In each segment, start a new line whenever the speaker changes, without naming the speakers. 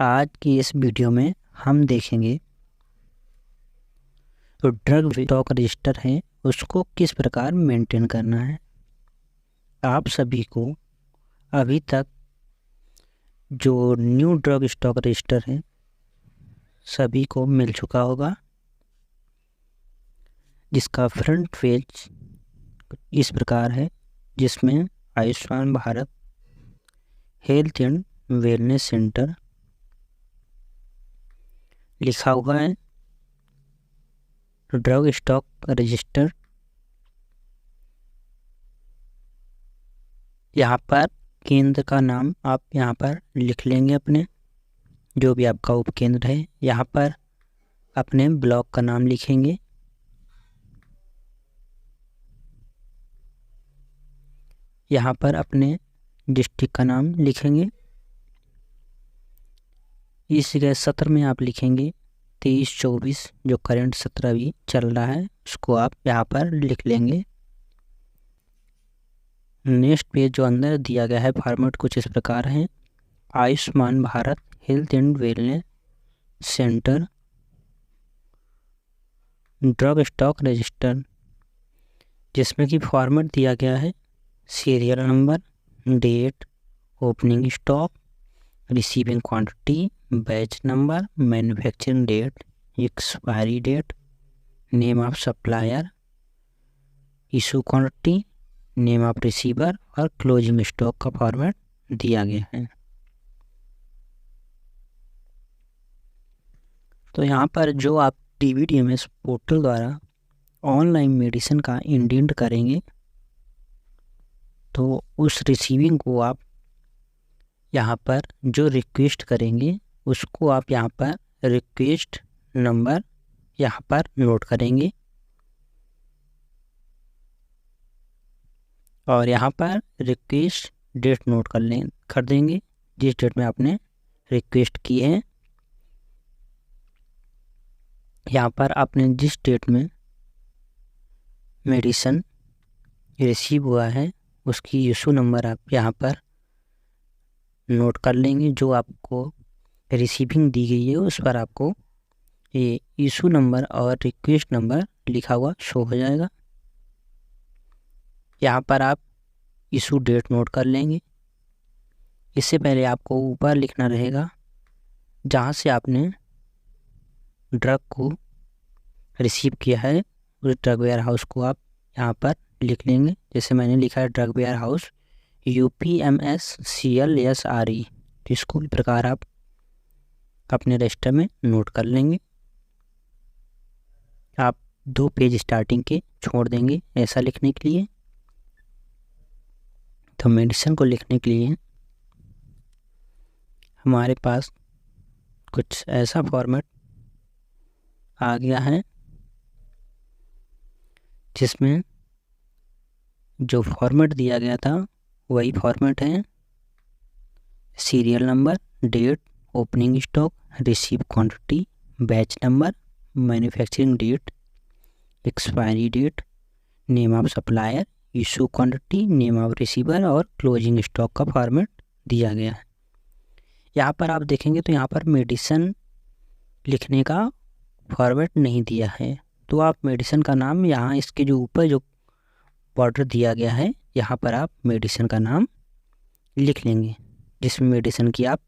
आज की इस वीडियो में हम देखेंगे तो ड्रग स्टॉक रजिस्टर है उसको किस प्रकार मेंटेन करना है। आप सभी को अभी तक जो न्यू ड्रग स्टॉक रजिस्टर है सभी को मिल चुका होगा, जिसका फ्रंट पेज इस प्रकार है, जिसमें Ayushman Bharat health and wellness centre लिखा हुआ है। ड्रग स्टॉक रजिस्टर यहाँ पर केंद्र का नाम आप यहाँ पर लिख लेंगे, अपने जो भी आपका उपकेंद्र है। यहाँ पर अपने ब्लॉक का नाम लिखेंगे। यहाँ पर अपने डिस्ट्रिक्ट का नाम लिखेंगे। इस सत्र में आप लिखेंगे 23-24, जो करंट सत्र अभी चल रहा है उसको आप यहाँ पर लिख लेंगे। नेक्स्ट पेज जो अंदर दिया गया है फॉर्मेट कुछ इस प्रकार है। Ayushman Bharat health and wellness centre drug stock register, जिसमें कि फॉर्मेट दिया गया है serial number, date, opening stock, receiving quantity, batch number, manufacturing date, expiry date, name of supplier, issue quantity, name of receiver और क्लोजिंग स्टॉक का format दिया गया है। तो यहाँ पर जो आप DBDMS पोर्टल द्वारा ऑनलाइन मेडिसिन का इंडेंट करेंगे तो उस रिसीविंग को आप यहाँ पर जो रिक्वेस्ट करेंगे उसको आप यहाँ पर रिक्वेस्ट नंबर यहाँ पर नोट करेंगे और यहाँ पर रिक्वेस्ट डेट नोट कर देंगे, जिस डेट में आपने रिक्वेस्ट की है। यहाँ पर आपने जिस डेट में मेडिसिन रिसीव हुआ है उसकी इशू नंबर आप यहाँ पर नोट कर लेंगे। जो आपको रिसीविंग दी गई है उस पर आपको ये इशू नंबर और रिक्वेस्ट नंबर लिखा हुआ शो हो जाएगा। यहाँ पर आप इशू डेट नोट कर लेंगे। इससे पहले आपको ऊपर लिखना रहेगा जहाँ से आपने ड्रग को रिसीव किया है उस ड्रग वेयर हाउस को आप यहाँ पर लिख लेंगे। जैसे मैंने लिखा है drug warehouse UPMS CLSRE, इसको इस प्रकार आप अपने रजिस्टर में नोट कर लेंगे। आप 2 पेज स्टार्टिंग के छोड़ देंगे ऐसा लिखने के लिए। तो मेडिसिन को लिखने के लिए हमारे पास कुछ ऐसा फॉर्मेट आ गया है, जिसमें जो फॉर्मेट दिया गया था वही फॉर्मेट है। Serial number, date, opening stock, receive quantity, batch number, manufacturing date, expiry date, name of supplier, issue quantity, name of receiver और क्लोजिंग स्टॉक का फॉर्मेट दिया गया है। यहाँ पर आप देखेंगे तो यहाँ पर मेडिसिन लिखने का फॉर्मेट नहीं दिया है, तो आप मेडिसिन का नाम यहाँ इसके जो ऊपर जो बॉर्डर दिया गया है यहाँ पर आप मेडिसिन का नाम लिख लेंगे, जिसमें मेडिसिन की आप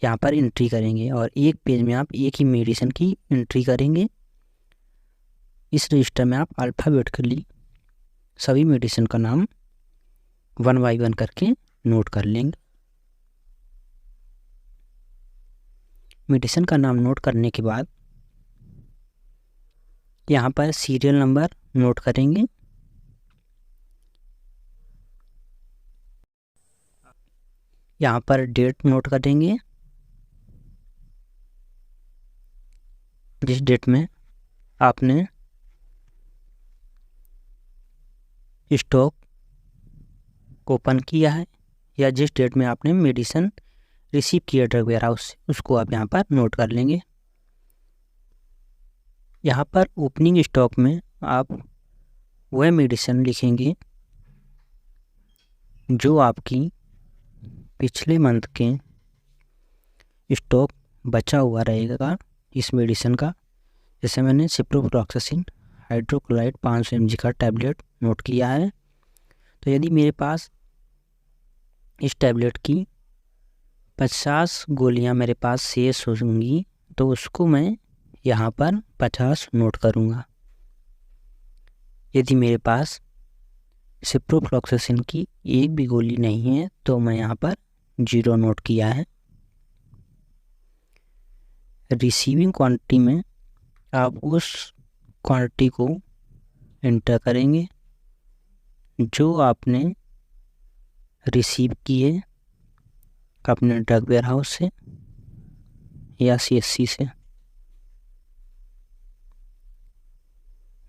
यहाँ पर एंट्री करेंगे और एक पेज में आप एक ही मेडिसिन की एंट्री करेंगे। इस रजिस्टर में आप अल्फ़ाबेटिकली सभी मेडिसिन का नाम 1 बाय 1 करके नोट कर लेंगे। मेडिसिन का नाम नोट करने के बाद यहाँ पर सीरियल नंबर नोट करेंगे। यहाँ पर डेट नोट करेंगे, जिस डेट में आपने स्टॉक ओपन किया है या जिस डेट में आपने मेडिसिन रिसीव किया ड्रग वेयर हाउस से, उसको आप यहाँ पर नोट कर लेंगे। यहाँ पर ओपनिंग स्टॉक में आप वह मेडिसिन लिखेंगे जो आपकी पिछले मंथ के स्टॉक बचा हुआ रहेगा इस मेडिसिन का। जैसे मैंने सिप्रोफ्लॉक्सासिन हाइड्रोक्लोराइड 500 mg का टैबलेट नोट किया है, तो यदि मेरे पास इस टैबलेट की 50 गोलियां मेरे पास शेष होंगी तो उसको मैं यहाँ पर 50 नोट करूँगा। यदि मेरे पास सिप्रोफ्लॉक्सासिन की एक भी गोली नहीं है तो मैं यहाँ पर 0 नोट किया है। रिसीविंग क्वांटिटी में आप उस क्वांटिटी को एंटर करेंगे जो आपने रिसीव की है अपने ड्रग वेयर हाउस से या CSC से।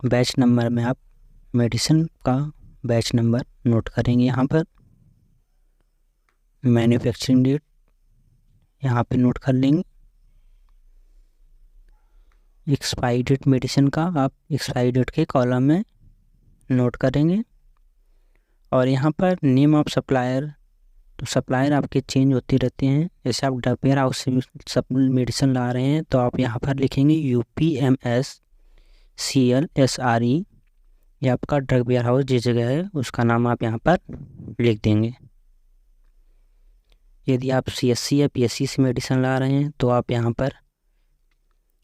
बैच नंबर में आप मेडिसिन का बैच नंबर नोट करेंगे। यहाँ पर मैन्युफैक्चरिंग डेट यहाँ पे नोट कर लेंगे। एक्सपायरी डेट मेडिसिन का आप एक्सपायरी डेट के कॉलम में नोट करेंगे। और यहाँ पर नेम ऑफ सप्लायर, तो सप्लायर आपके चेंज होते रहते हैं। जैसे आप ड्रग वेयर हाउस से सब मेडिसिन ला रहे हैं तो आप यहाँ पर लिखेंगे UPMS CLSRE। ये आपका ड्रग वेयर हाउस जिस जगह है उसका नाम आप यहाँ पर लिख देंगे। यदि आप CSC या PSC से मेडिसिन ला रहे हैं तो आप यहाँ पर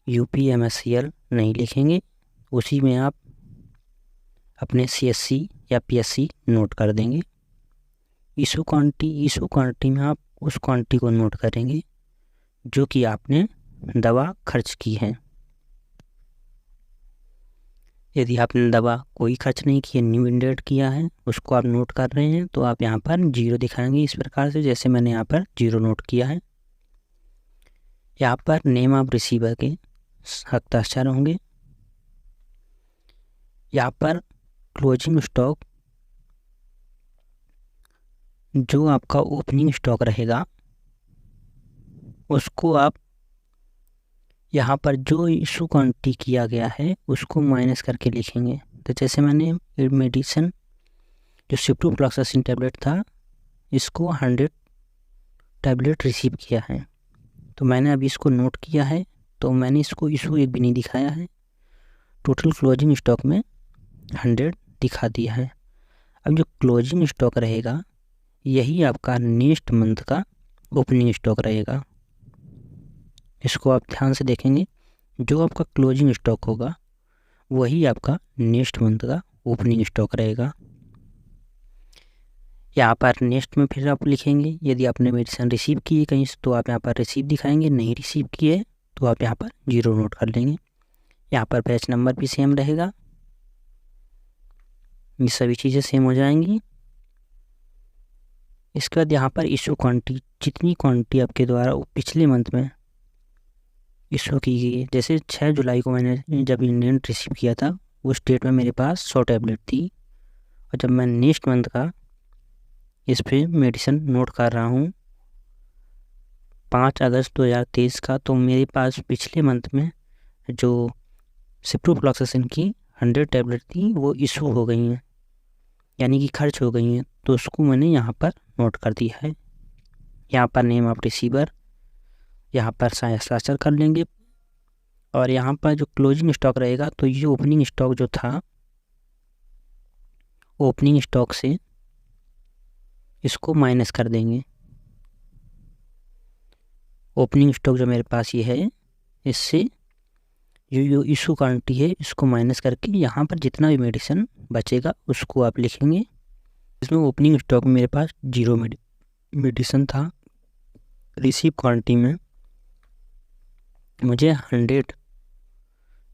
UPMSCL नहीं लिखेंगे, उसी में आप अपने CSC या PSC नोट कर देंगे। इशू क्वांटिटी में आप उस क्वांटिटी को नोट करेंगे जो कि आपने दवा खर्च की है। यदि आपने दवा कोई खर्च नहीं की है, न्यू इंडेट किया है, उसको आप नोट कर रहे हैं तो आप यहाँ पर 0 दिखाएंगे इस प्रकार से, जैसे मैंने यहाँ पर 0 नोट किया है। यहाँ पर नेम ऑफ रिसीवर के हस्ताक्षर होंगे। यहाँ पर क्लोजिंग स्टॉक, जो आपका ओपनिंग स्टॉक रहेगा उसको आप यहाँ पर जो इशू क्वांटिटी किया गया है उसको माइनस करके लिखेंगे। तो जैसे मैंने मेडिसिन जो सिप्रोफ्लॉक्सासिन टैबलेट था इसको 100 टैबलेट रिसीव किया है, तो मैंने अभी इसको नोट किया है, तो मैंने इसको इशू एक भी नहीं दिखाया है। टोटल क्लोजिंग स्टॉक में 100 दिखा दिया है। अब जो क्लोजिंग स्टॉक रहेगा यही आपका नेक्स्ट मंथ का ओपनिंग स्टॉक रहेगा। इसको आप ध्यान से देखेंगे, जो आपका क्लोजिंग स्टॉक होगा वही आपका नेक्स्ट मंथ का ओपनिंग स्टॉक रहेगा। यहाँ पर नेक्स्ट में फिर आप लिखेंगे, यदि आपने मेडिसिन रिसीव की है कहीं से तो आप यहाँ पर रिसीव दिखाएंगे, नहीं रिसीव किए तो आप यहाँ पर 0 नोट कर लेंगे। यहाँ पर बैच नंबर भी सेम रहेगा, ये सभी चीज़ें सेम हो जाएंगी। इसके बाद यहाँ पर इशू क्वांटिटी, जितनी क्वांटिटी आपके द्वारा पिछले मंथ में इशू की गई है, जैसे 6 जुलाई को मैंने जब इंडियन रिसीव किया था उस डेट में मेरे पास 100 टैबलेट थी, और जब मैं नेक्स्ट मंथ का इस पर मेडिसिन नोट कर रहा हूँ 5 अगस्त 2023 का, तो मेरे पास पिछले मंथ में जो सिप्रोफ्लॉक्सासिन की 100 टैबलेट थी वो इशू हो गई हैं, यानी कि खर्च हो गई हैं, तो उसको मैंने यहाँ पर नोट कर दिया है। यहाँ पर नेम ऑफ रिसीवर यहाँ पर हस्ताक्षर कर लेंगे। और यहाँ पर जो क्लोजिंग स्टॉक रहेगा, तो ये ओपनिंग स्टॉक जो था, ओपनिंग स्टॉक से इसको माइनस कर देंगे। ओपनिंग स्टॉक जो मेरे पास ये है, इससे जो इशू क्वांटिटी है इसको माइनस करके यहाँ पर जितना भी मेडिसिन बचेगा उसको आप लिखेंगे। इसमें ओपनिंग स्टॉक में मेरे पास 0 मेडिसिन था। रिसीव क्वांटिटी में मुझे 100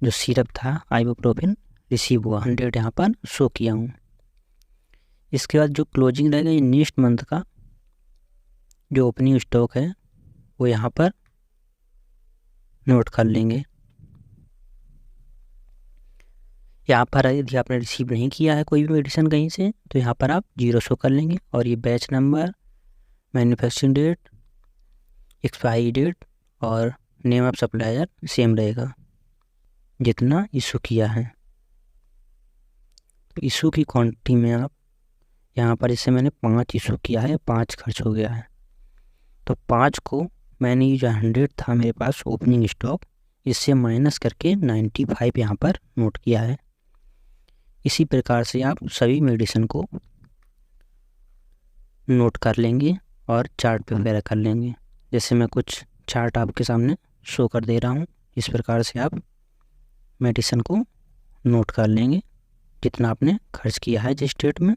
जो सिरप था आइबुप्रोफेन रिसीव हुआ, 100 यहाँ पर शो किया हूँ। इसके बाद जो क्लोजिंग रहेगा ये नेक्स्ट मंथ का जो ओपनिंग स्टॉक है वो यहाँ पर नोट कर लेंगे। यहाँ पर यदि आपने रिसीव नहीं किया है कोई भी मेडिसिन कहीं से तो यहाँ पर आप 0 शो कर लेंगे। और ये batch number, manufacturing date, expiry date और नेम ऑफ सप्लायर सेम रहेगा जितना इशू किया है। तो इशू की क्वांटिटी में आप यहाँ पर, इससे मैंने 5 इशू किया है, 5 खर्च हो गया है, तो 5 को मैंने ये जो 100 था मेरे पास ओपनिंग स्टॉक, इससे माइनस करके 95 यहाँ पर नोट किया है। इसी प्रकार से आप सभी मेडिसिन को नोट कर लेंगे और चार्ट पे वगैरह कर लेंगे। जैसे मैं कुछ चार्ट आपके सामने शो कर दे रहा हूँ, इस प्रकार से आप मेडिसिन को नोट कर लेंगे जितना आपने खर्च किया है जिस डेट में।